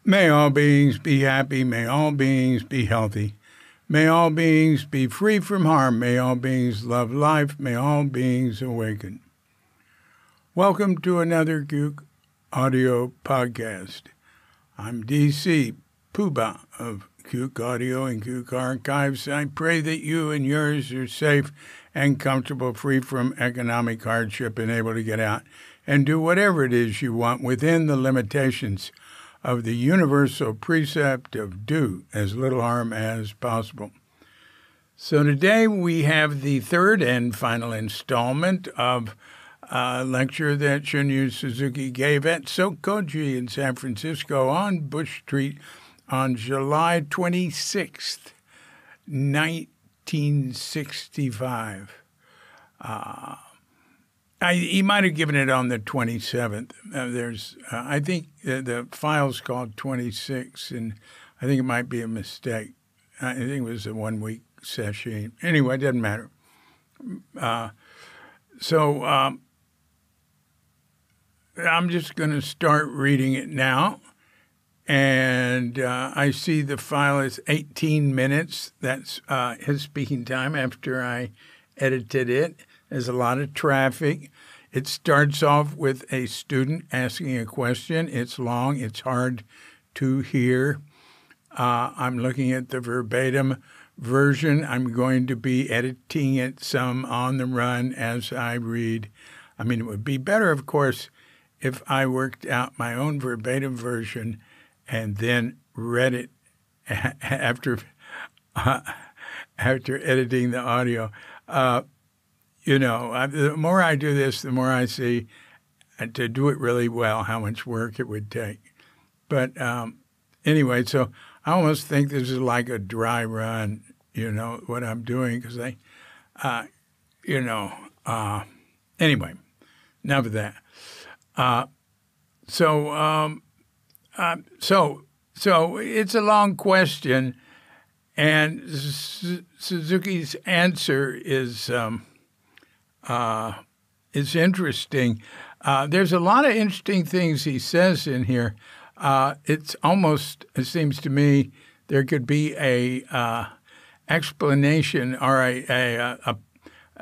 May all beings be happy. May all beings be healthy. May all beings be free from harm. May all beings love life. May all beings awaken. Welcome to another Cuke Audio podcast. I'm DC Poobah of Cuke Audio and Cuke Archives. I pray that you and yours are safe and comfortable, free from economic hardship, and able to get out and do whatever it is you want within the limitations of the universal precept of do as little harm as possible. So today we have the third and final installment of a lecture that Shunryu Suzuki gave at Sokoji in San Francisco on Bush Street on July 26th, 1965. He might have given it on the 27th. I think the file's called 26, and I think it might be a mistake. I think it was a one-week session. Anyway, it doesn't matter. So I'm just going to start reading it now. And I see the file is 18 minutes. That's his speaking time after I edited it. There's a lot of traffic. It starts off with a student asking a question. It's long. It's hard to hear. I'm looking at the verbatim version. I'm going to be editing it some on the run as I read. I mean, it would be better, of course, if I worked out my own verbatim version and then read it after editing the audio. The more I do this, the more I see to do it really well how much work it would take. But anyway, so I almost think this is like a dry run, what I'm doing, because anyway, enough of that. So it's a long question, and Suzuki's answer is interesting. There's a lot of interesting things he says in here. It seems to me, there could be a explanation or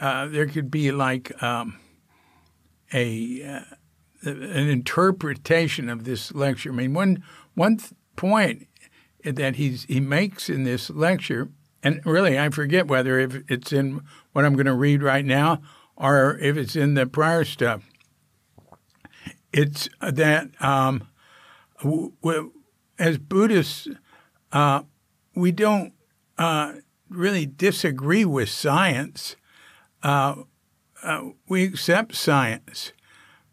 there could be like an interpretation of this lecture. I mean, one point that he makes in this lecture, and really I forget whether if it's in what I'm going to read right now or if it's in the prior stuff. It's that as Buddhists, we don't really disagree with science. We accept science,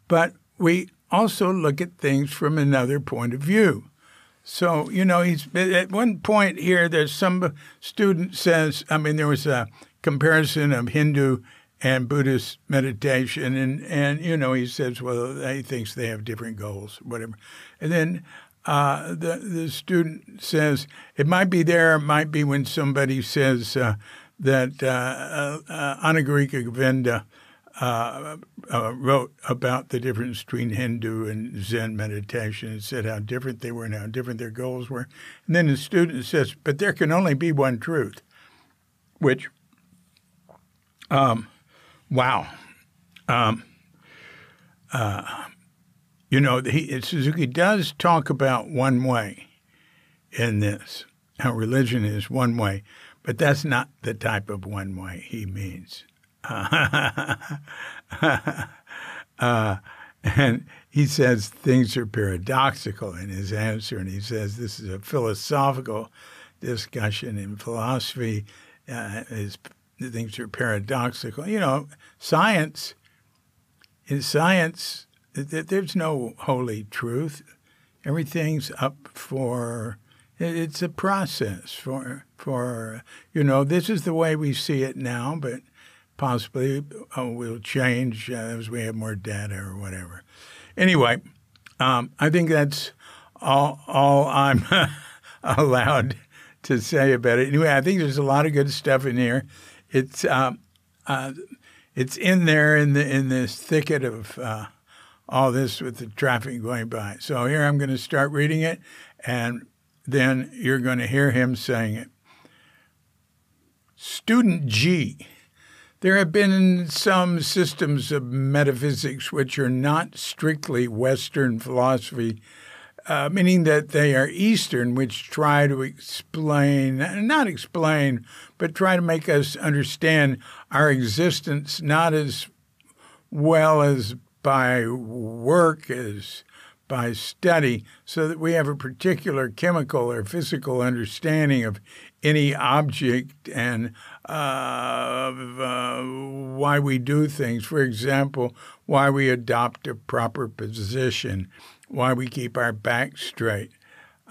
but we also look at things from another point of view. So, he's at one point here, there's some student says, there was a comparison of Hindu and Buddhist meditation, and he says, well, he thinks they have different goals, whatever. And then the student says, it might be there, it might be when somebody says that Anagarika Govinda wrote about the difference between Hindu and Zen meditation and said how different they were and how different their goals were. And then the student says, but there can only be one truth, which, wow. Suzuki does talk about one way in this, how religion is one way, but that's not the type of one way he means. And he says things are paradoxical in his answer, and he says this is a philosophical discussion in philosophy. Things are paradoxical. Science, there's no holy truth. Everything's up for, it's a process for this is the way we see it now, but possibly will change as we have more data or whatever. Anyway, I think that's all I'm allowed to say about it. Anyway, I think there's a lot of good stuff in here. It's in there in this thicket of all this with the traffic going by. So here I'm going to start reading it, and then you're going to hear him saying it. Student G. There have been some systems of metaphysics which are not strictly Western philosophy, meaning that they are Eastern, which try to not explain, but try to make us understand our existence not as well as by work as by study, so that we have a particular chemical or physical understanding of any object and why we do things. For example, why we adopt a proper position, why we keep our back straight.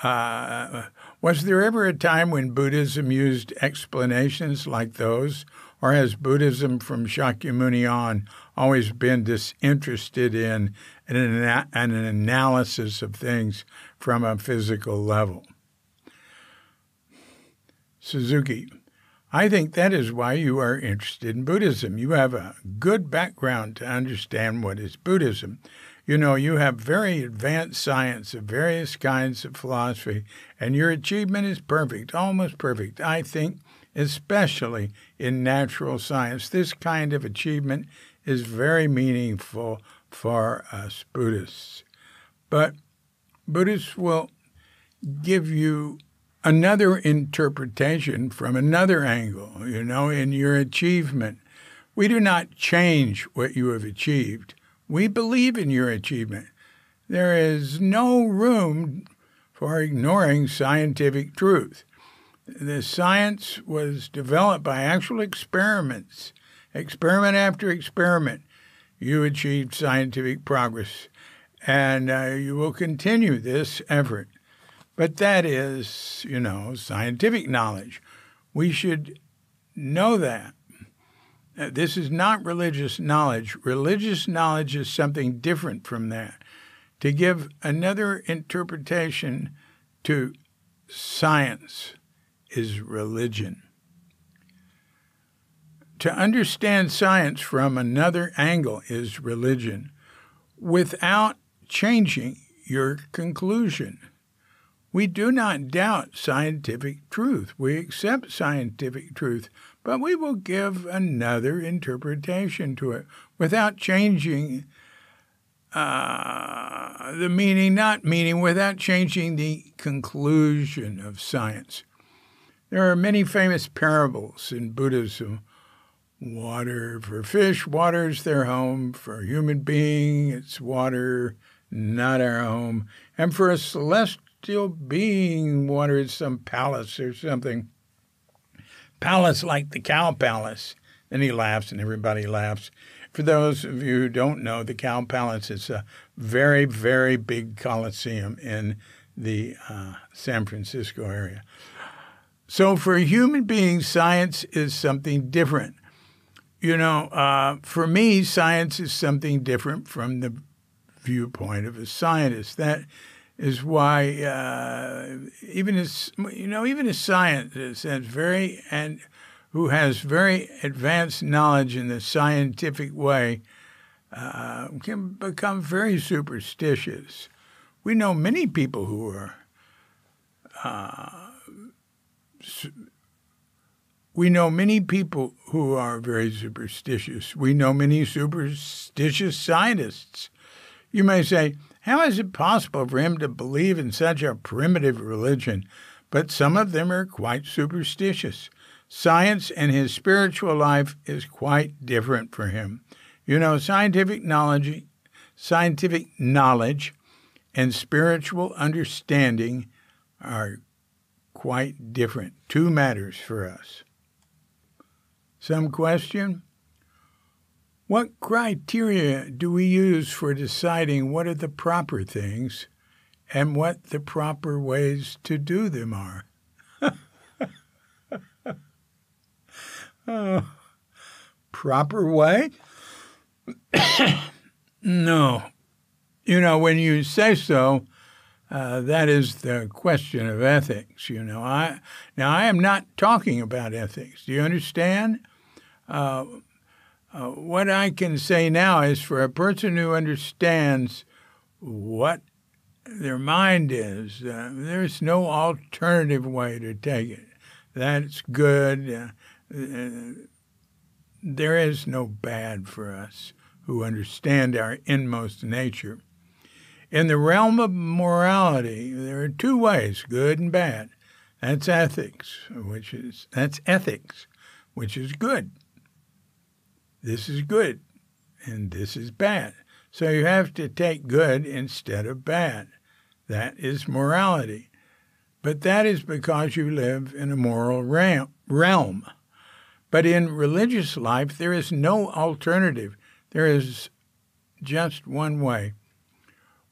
Was there ever a time when Buddhism used explanations like those? Or has Buddhism from Shakyamuni on always been disinterested in an analysis of things from a physical level? Suzuki, I think that is why you are interested in Buddhism. You have a good background to understand what is Buddhism. You know, you have very advanced science of various kinds of philosophy, and your achievement is perfect, almost perfect. I think, especially in natural science, this kind of achievement is very meaningful for us Buddhists. But Buddhists will give you another interpretation from another angle, in your achievement. We do not change what you have achieved. We believe in your achievement. There is no room for ignoring scientific truth. The science was developed by actual experiments. Experiment after experiment, you achieved scientific progress, and you will continue this effort. But that is, scientific knowledge. We should know that. This is not religious knowledge. Religious knowledge is something different from that. To give another interpretation to science is religion. To understand science from another angle is religion, without changing your conclusion. We do not doubt scientific truth. We accept scientific truth, but we will give another interpretation to it without changing the meaning, without changing the conclusion of science. There are many famous parables in Buddhism. Water for fish, water's their home. For a human being, it's water, not our home. And for a celestial being, water is some palace or something. Palace like the Cow Palace. Then he laughs and everybody laughs. For those of you who don't know, the Cow Palace is a very, very big coliseum in the San Francisco area. So for human beings, science is something different. For me, science is something different from the viewpoint of a scientist. That is why even a scientist who has very advanced knowledge in the scientific way can become very superstitious. We know many people who are very superstitious. We know many superstitious scientists. You may say, how is it possible for him to believe in such a primitive religion? But some of them are quite superstitious. Science and his spiritual life is quite different for him. Scientific knowledge and spiritual understanding are quite different. Two matters for us. Some question? What criteria do we use for deciding what are the proper things and what the proper ways to do them are? Proper way? No. When you say so, that is the question of ethics. I am not talking about ethics. Do you understand? What I can say now is for a person who understands what their mind is, there's no alternative way to take it. That's good. There is no bad for us who understand our inmost nature. In the realm of morality, there are two ways, good and bad. That's ethics, which is good. This is good, and this is bad. So you have to take good instead of bad. That is morality. But that is because you live in a moral realm. But in religious life, there is no alternative. There is just one way.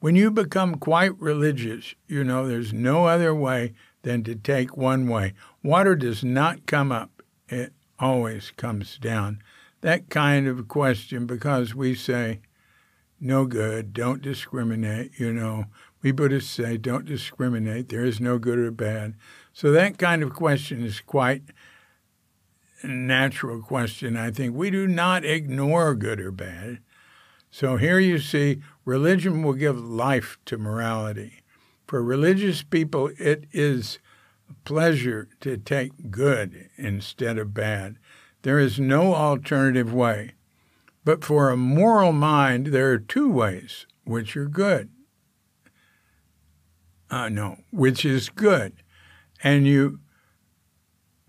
When you become quite religious, you know there's no other way than to take one way. Water does not come up. It always comes down. That kind of question, because we say, no good, don't discriminate, We Buddhists say, don't discriminate, there is no good or bad. So that kind of question is quite a natural question, I think. We do not ignore good or bad. So here you see, religion will give life to morality. For religious people, it is a pleasure to take good instead of bad. There is no alternative way. But for a moral mind, there are two ways, which are good. Which is good. And you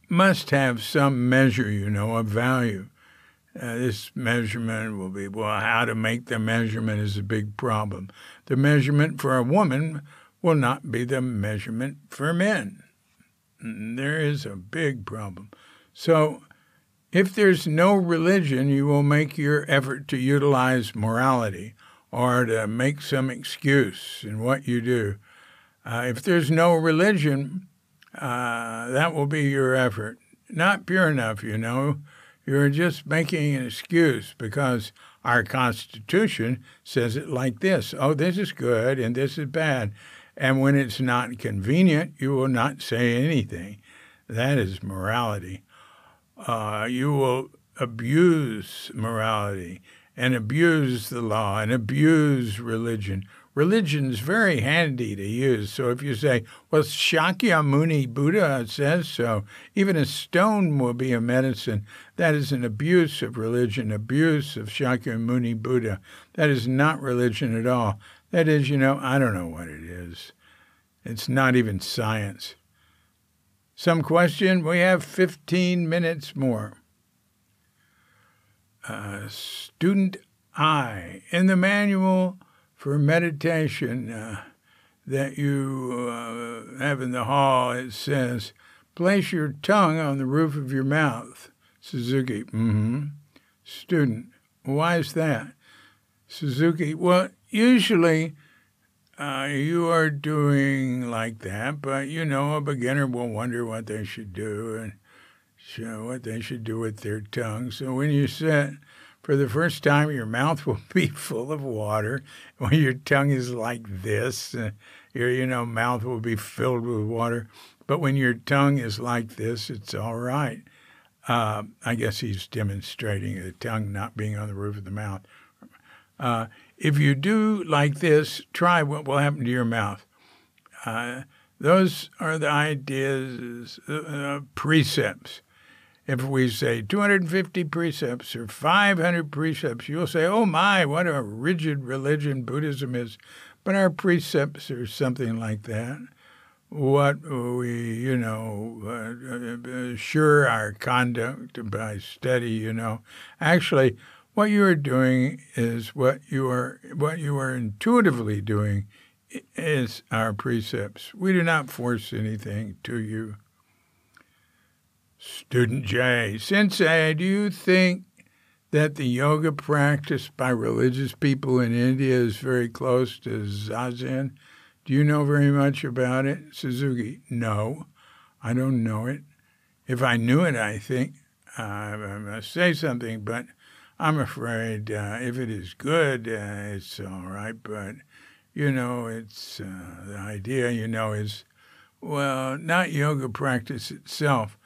must have some measure, of value. This measurement will be, how to make the measurement is a big problem. The measurement for a woman will not be the measurement for men. There is a big problem. So if there's no religion, you will make your effort to utilize morality or to make some excuse in what you do. If there's no religion, that will be your effort. Not pure enough, You're just making an excuse because our Constitution says it like this. Oh, this is good and this is bad. And when it's not convenient, you will not say anything. That is morality. You will abuse morality and abuse the law and abuse religion. Religion's very handy to use. So if you say, well, Shakyamuni Buddha says so, even a stone will be a medicine. That is an abuse of religion, abuse of Shakyamuni Buddha. That is not religion at all. That is, I don't know what it is. It's not even science. Some question? We have 15 minutes more. Student I. In the manual for meditation that you have in the hall, it says, place your tongue on the roof of your mouth. Suzuki. Student. Why is that? Suzuki. Well, usually you are doing like that, but, a beginner will wonder what they should do and what they should do with their tongue. So when you sit for the first time, your mouth will be full of water. When your tongue is like this, your mouth will be filled with water. But when your tongue is like this, it's all right. I guess he's demonstrating the tongue not being on the roof of the mouth. If you do like this, try what will happen to your mouth. Those are the ideas, precepts. If we say 250 precepts or 500 precepts, you'll say, oh my, what a rigid religion Buddhism is. But our precepts are something like that. What we, assure our conduct by study, Actually, what you are doing is what you are intuitively doing is our precepts. We do not force anything to you. Student J. Sensei, do you think that the yoga practiced by religious people in India is very close to Zazen? Do you know very much about it? Suzuki. No, I don't know it. If I knew it, I think I must say something, but I'm afraid if it is good, it's all right. But, it's the idea, is, well, not yoga practice itself,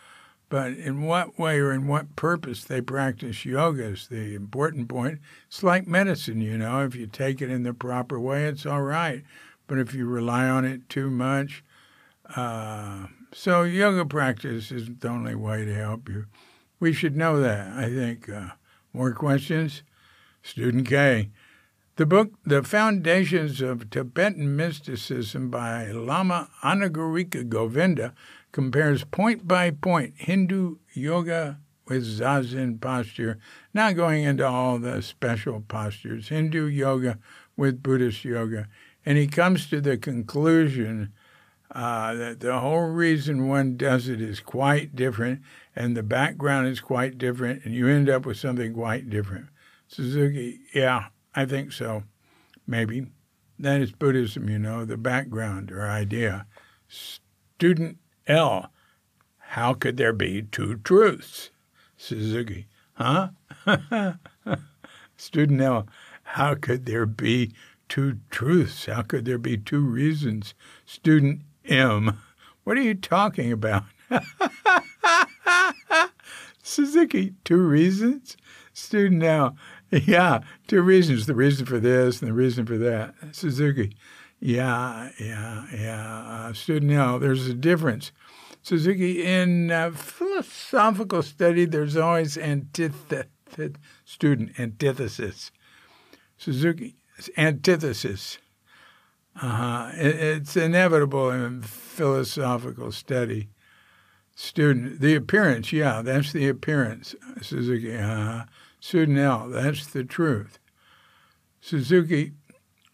But in what way or in what purpose they practice yoga is the important point. It's like medicine, If you take it in the proper way, it's all right. But if you rely on it too much, so yoga practice isn't the only way to help you. We should know that, I think. More questions? Student K. The book, The Foundations of Tibetan Mysticism by Lama Anagarika Govinda, compares point by point Hindu yoga with Zazen posture, not going into all the special postures, Hindu yoga with Buddhist yoga. And he comes to the conclusion that the whole reason one does it is quite different, and the background is quite different, and you end up with something quite different. Suzuki, yeah, I think so. Maybe. That is Buddhism, the background or idea. Student L, how could there be two truths? Suzuki, huh? Student L, how could there be two truths? How could there be two reasons? Student M, what are you talking about? Suzuki, two reasons? Student L, yeah, two reasons. The reason for this and the reason for that. Suzuki, yeah. Student L, there's a difference. Suzuki, in philosophical study, there's always antithesis. Suzuki, antithesis. It's inevitable in philosophical study. Student, the appearance, yeah, that's the appearance. Suzuki, Student L, that's the truth. Suzuki,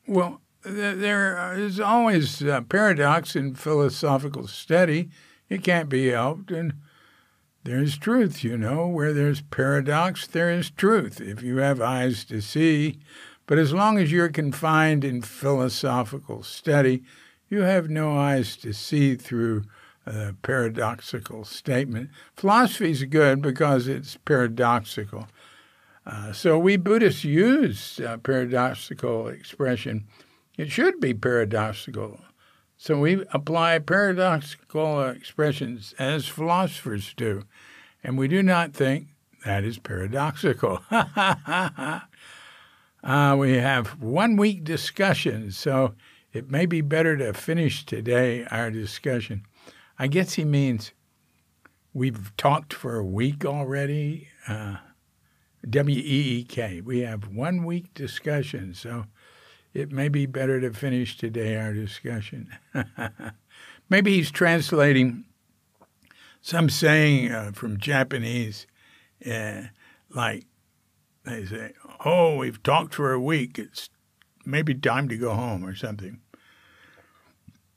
well, there is always a paradox in philosophical study. It can't be helped, and there's truth, Where there's paradox, there is truth, if you have eyes to see. But as long as you're confined in philosophical study, you have no eyes to see through a paradoxical statement. Philosophy is good because it's paradoxical. So we Buddhists use paradoxical expression. It should be paradoxical. So we apply paradoxical expressions as philosophers do, and we do not think that is paradoxical. We have 1 week discussion, so it may be better to finish today our discussion. I guess he means we've talked for a week already. WEEK. We have 1 week discussion, so it may be better to finish today our discussion. Maybe he's translating some saying from Japanese, like they say, oh, we've talked for a week. It's maybe time to go home or something.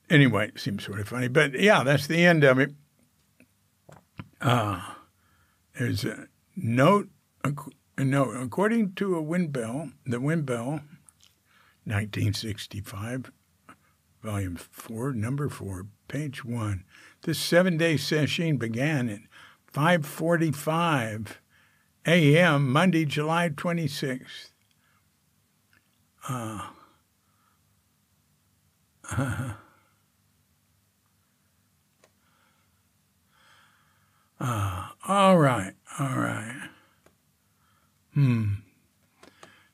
Anyway, it seems sort of funny. But, yeah, that's the end of it. There's a note. According to the Wind Bell, 1965, Volume 4, Number 4, Page 1. This 7-day session began at 5:45 a.m., Monday, July 26th. All right.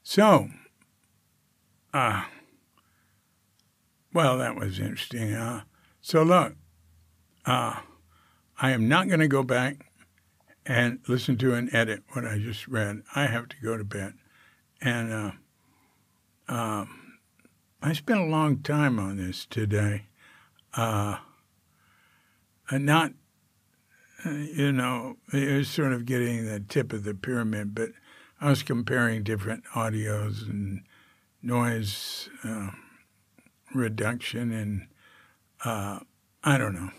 So, well, that was interesting. So look, I am not going to go back and listen to and edit what I just read. I have to go to bed. And I spent a long time on this today. And not, it was sort of getting the tip of the pyramid, but I was comparing different audios and noise reduction, and I don't know,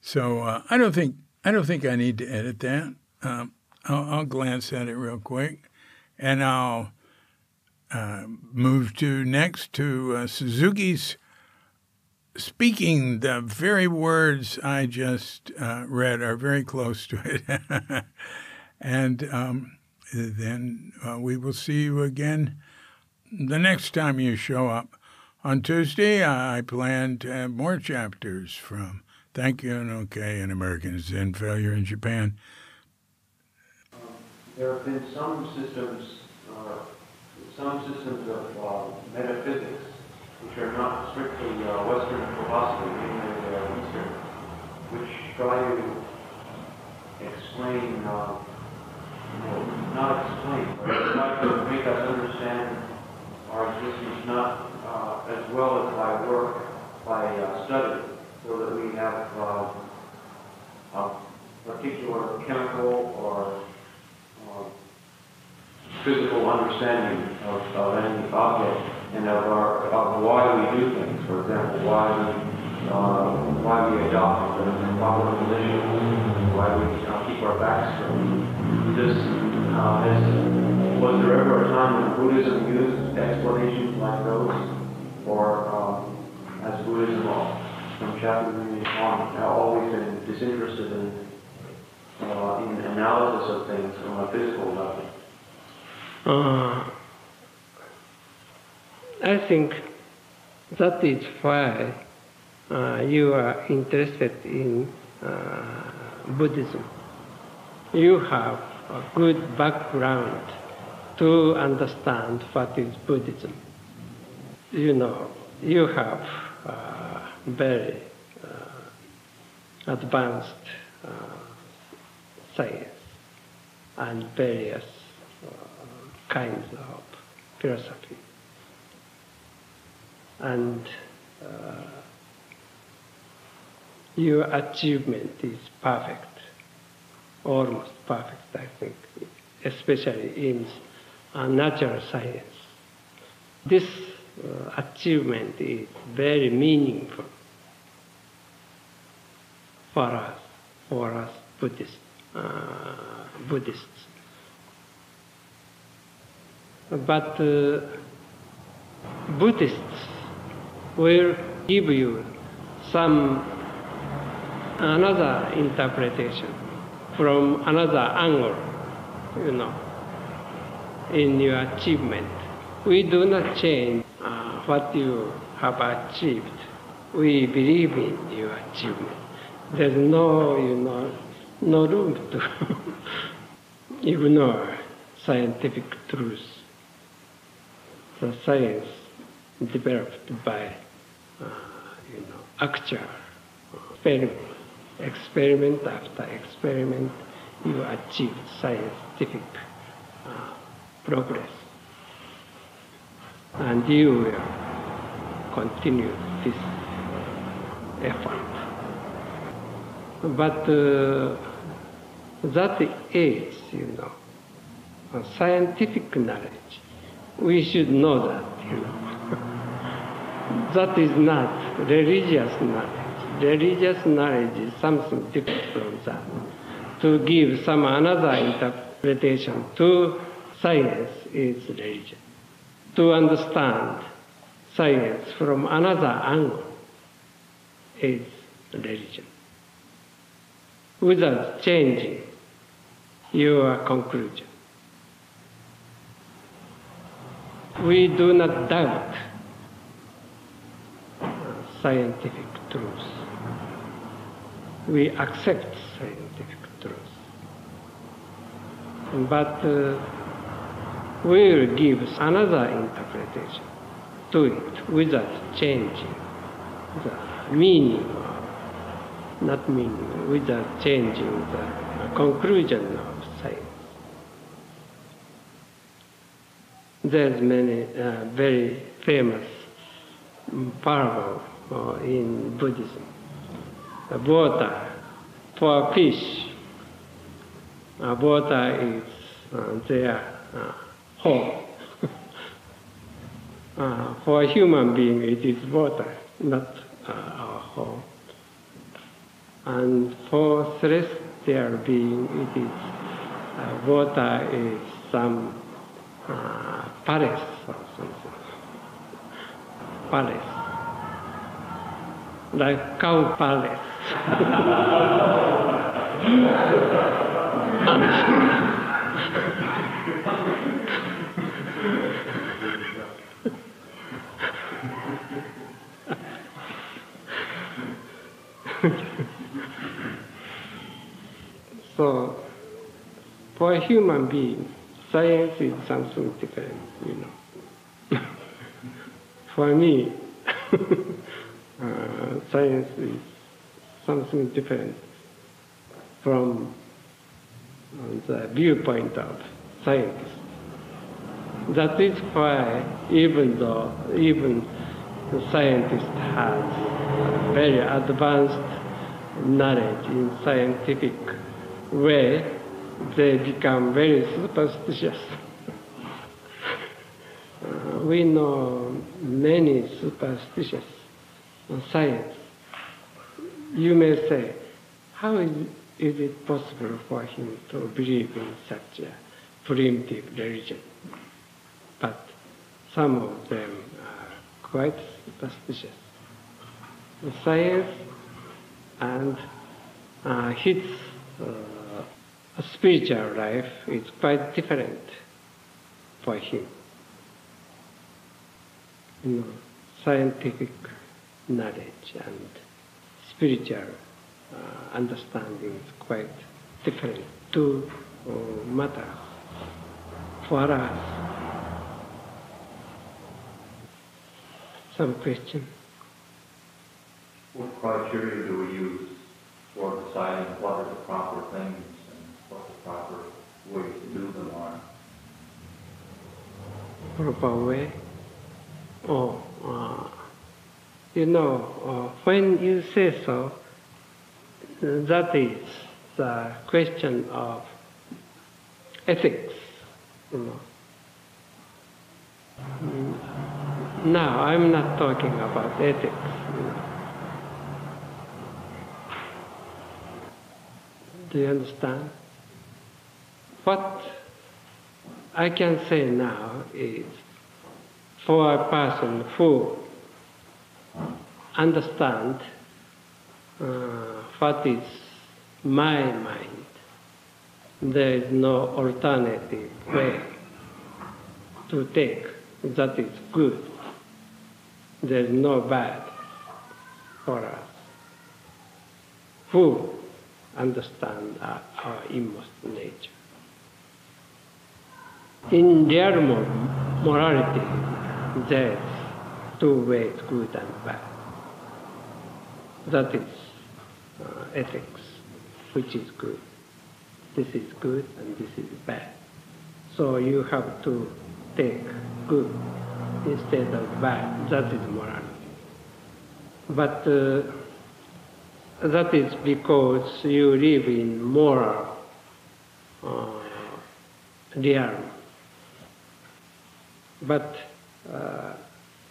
So I don't think I need to edit that. I'll glance at it real quick, and I'll move next to Suzuki's Speaking. The very words I just read are very close to it. And then we will see you again the next time you show up. On Tuesday, I plan to have more chapters from Thank you, and okay, in American Zen failure in Japan. There have been some systems of metaphysics which are not strictly Western philosophy, mainly Eastern, which try to explain, not explain, but try to make us understand our existence not as well as by work, by study, so that we have a particular chemical or physical understanding of any object and of why we do things. For example, why we adopt the proper position, why we keep our backs straight. Was there ever a time when Buddhism used explanations like those, or has Buddhism from Shakyamuni on always been disinterested in analysis of things on a physical level? I think that is why you are interested in Buddhism. You have a good background to understand what is Buddhism. You know, you have very advanced science and various kinds of philosophy. And your achievement is perfect, almost perfect, I think, especially in natural science. This achievement is very meaningful for us Buddhists. But Buddhists will give you another interpretation from another angle, in your achievement. We do not change what you have achieved. We believe in your achievement. There's no room to ignore scientific truth. The science developed by, actual experiment after experiment, you achieve scientific progress. And you will continue this effort. But that is, a scientific knowledge. We should know that, That is not religious knowledge. Religious knowledge is something different from that. To give another interpretation to science is religion. To understand science from another angle is religion. Without changing your conclusion. We do not doubt scientific truth. We accept scientific truth. But we will give another interpretation to it without changing the meaning, without changing the conclusion of science. There's many very famous parable in Buddhism. Water for fish. Water is their home. For a human being, it is water, not our home. And for celestial being, it is water is some palace or something. Palace. Like cow palace. So, for a human being, science is something different, For me, science is something different from the viewpoint of scientists. That is why even the scientist has very advanced knowledge in scientific way, they become very superstitious. We know many superstitious science. You may say, how is it possible for him to believe in such a primitive religion? But some of them are quite superstitious. The science and his spiritual life is quite different for him. Scientific knowledge and spiritual understanding is quite different. Two matters for us. Some question? What criteria do we use for deciding what are the proper things and what the proper ways to do them are? Proper way? When you say so, that is the question of ethics, Now, I'm not talking about ethics, Do you understand? What I can say now is, for a person who understands what is my mind, there is no alternative way to take. That is good. There is no bad for us who understand our inmost nature. In real morality, there is two ways, good and bad. That is ethics, which is good. This is good and this is bad. So you have to take good instead of bad. That is morality. But that is because you live in moral realm. But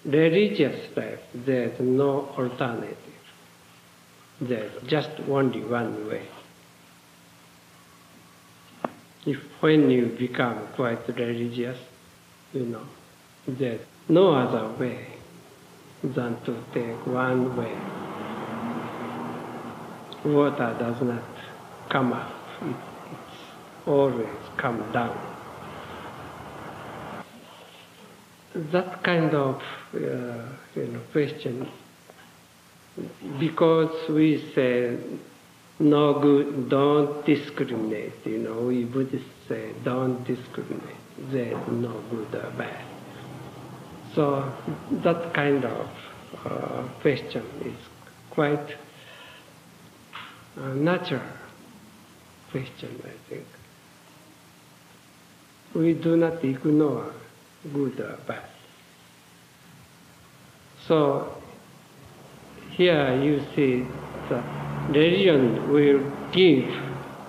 religious life, there is no alternative. There is just only one way. When you become quite religious, there is no other way than to take one way. Water does not come up, it's always come down. That kind of question, because we say no good, don't discriminate. We Buddhists say don't discriminate. There is no good or bad. So that kind of question is quite a natural question, I think. We do not ignore good or bad. So here you see the religion will give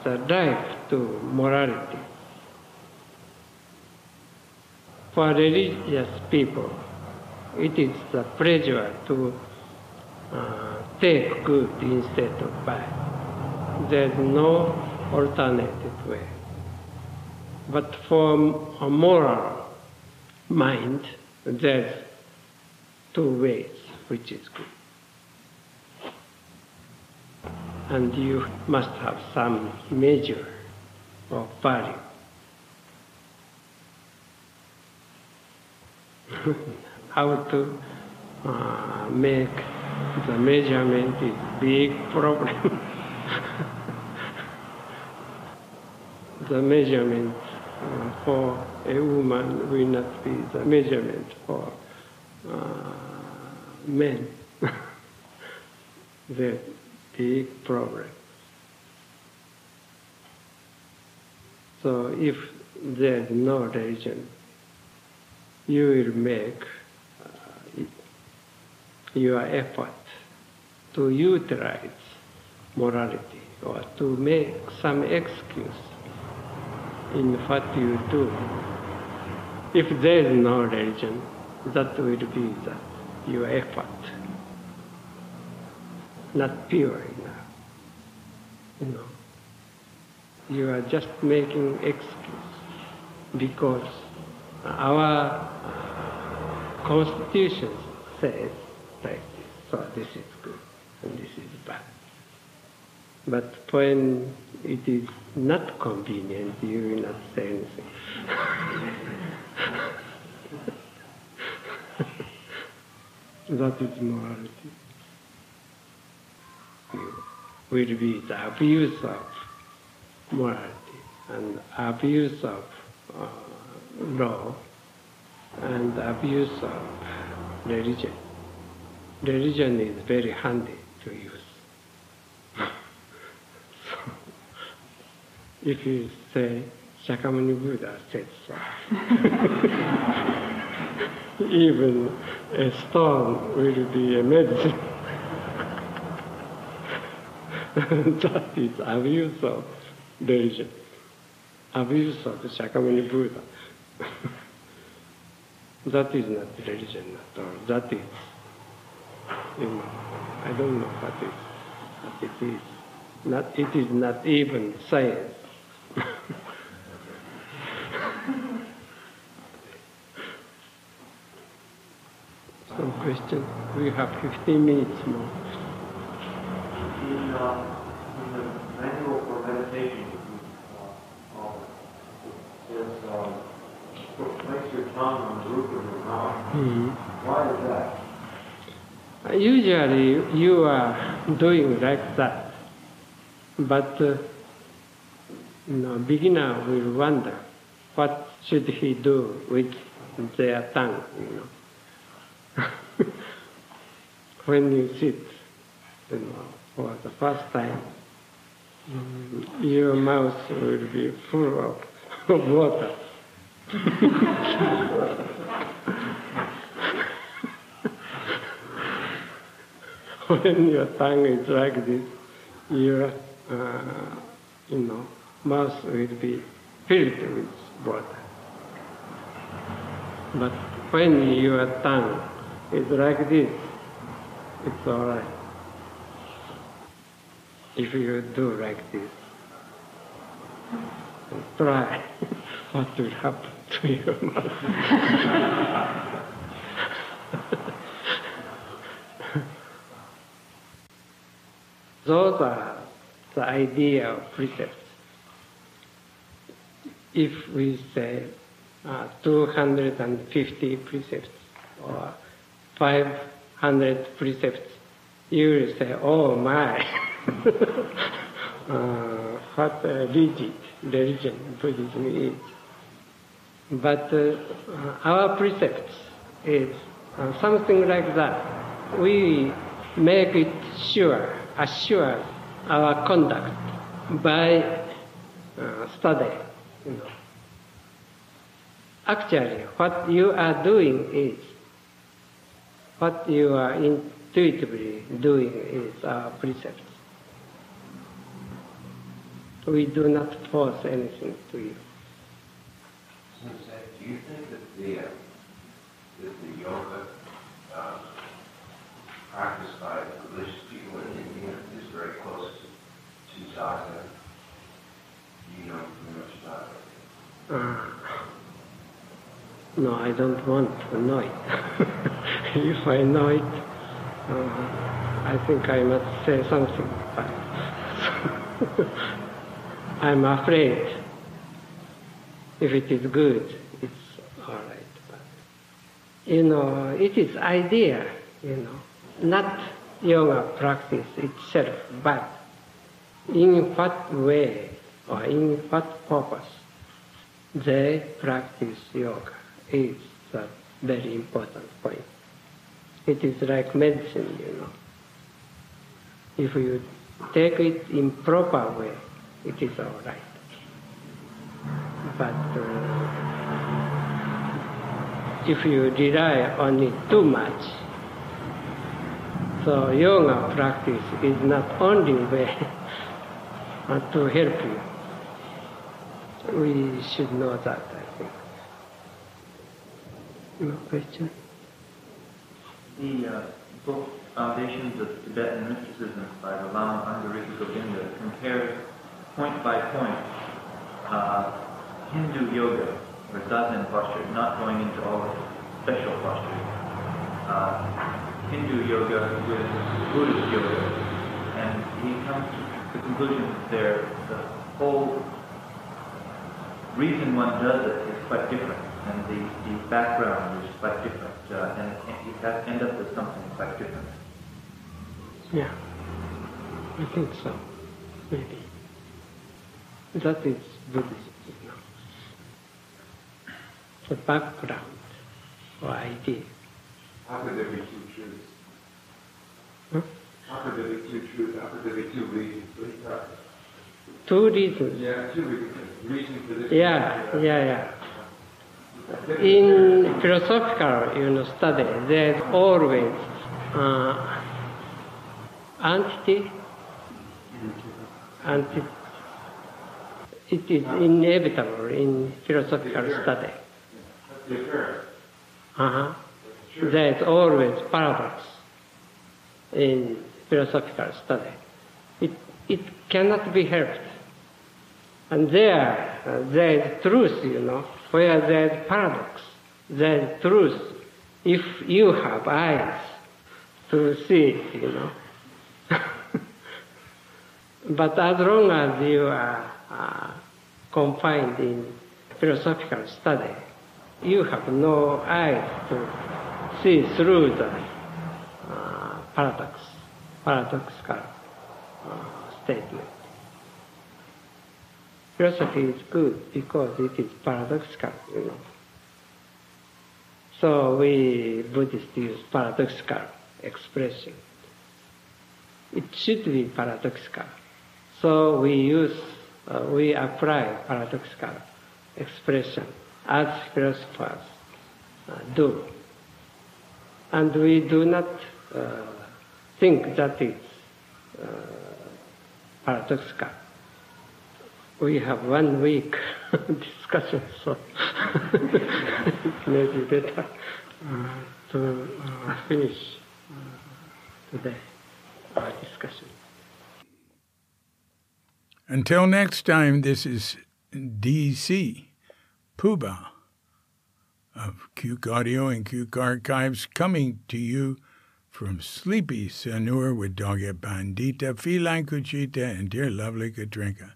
the life to morality. For religious people, it is the pleasure to take good instead of bad. There is no alternative way. But for a moral mind, there is two ways, which is good. And you must have some measure of value. How to make The measurement is big problem. The measurement for a woman will not be the measurement for men. The big problem. So if there is no religion, you will make your effort to utilize morality or to make some excuse in what you do. If there is no religion, that will be your effort, not pure enough. You are just making excuse because our Constitution says like this, so this is good and this is bad. But when it is not convenient, you will not say anything. That is morality. Will be the abuse of morality and abuse of law and abuse of religion. Religion is very handy to use. So, if you say, Shakyamuni Buddha said so, even a stone will be a medicine. That is abuse of religion, abuse of Shakyamuni Buddha. That is not religion at all. That is, I don't know what it is, but it is not. It is not even science. Some question. We have 15 minutes more. In the manual for meditation, it says, place your tongue on the roof of your mouth. Mm-hmm. Why is that? Usually you are doing like that, but beginner will wonder what should he do with their tongue. When you sit, for the first time, your mouth will be full of water. When your tongue is like this, your mouth will be filled with water. But when your tongue is like this, it's all right. If you do like this, try what will happen to your mouth. Those are the idea of precepts. If we say 250 precepts or 500 precepts, you will say, oh my, what a rigid religion Buddhism is. But our precepts is something like that. We make it assure our conduct by study. Actually, what you are doing is, what you are intuitively doing is our precepts. We do not force anything to you. Do you think that the yoga practiced by religious people in India is very close to sadhana? Do you know pretty much about it? No, I don't want to know it. If I know it, I think I must say something. But I'm afraid. If it is good, it's all right. But, it is idea, not yoga practice itself, but in what way or in what purpose they practice yoga is a very important point. It is like medicine, If you take it in proper way, it is all right. But if you rely on it too much, so yoga practice is not only way to help you. We should know that, I think. Your question? The book Foundations of Tibetan Mysticism by the Lama Angarika Govinda compares point by point Hindu yoga, or Zazen posture, not going into all the special postures, Hindu yoga with Buddhist yoga, and he comes to the conclusion that the whole reason one does it is quite different, and the background is quite different, and you have to end up with something quite different. Yeah, I think so, maybe. That is Buddhism, The background or idea. How could there be two truths? Huh? How could there be two truths? How could there be two reasons? Two reasons. Yeah, two reasons. Reason for this. Yeah. In philosophical, study, there's always entity. It is inevitable in philosophical study. The appearance. There is always paradox in philosophical study. It cannot be helped. And there is truth, where there is paradox. There is truth if you have eyes to see it, But as long as you are confined in philosophical study, you have no eyes to see through the paradoxical statement. Philosophy is good because it is paradoxical, So we Buddhists use paradoxical expression. It should be paradoxical. So we apply paradoxical expression as philosophers do. And we do not think that it's paradoxical. We have 1 week discussion, so it may be better to finish today our discussion. Until next time, this is DC Puba of Cuke Audio and Cuke Archives coming to you from sleepy Sanur with Doggett Bandita, Feline Cuchita, and dear lovely Katrinka.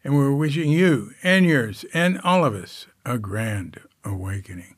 And we're wishing you and yours and all of us a grand awakening.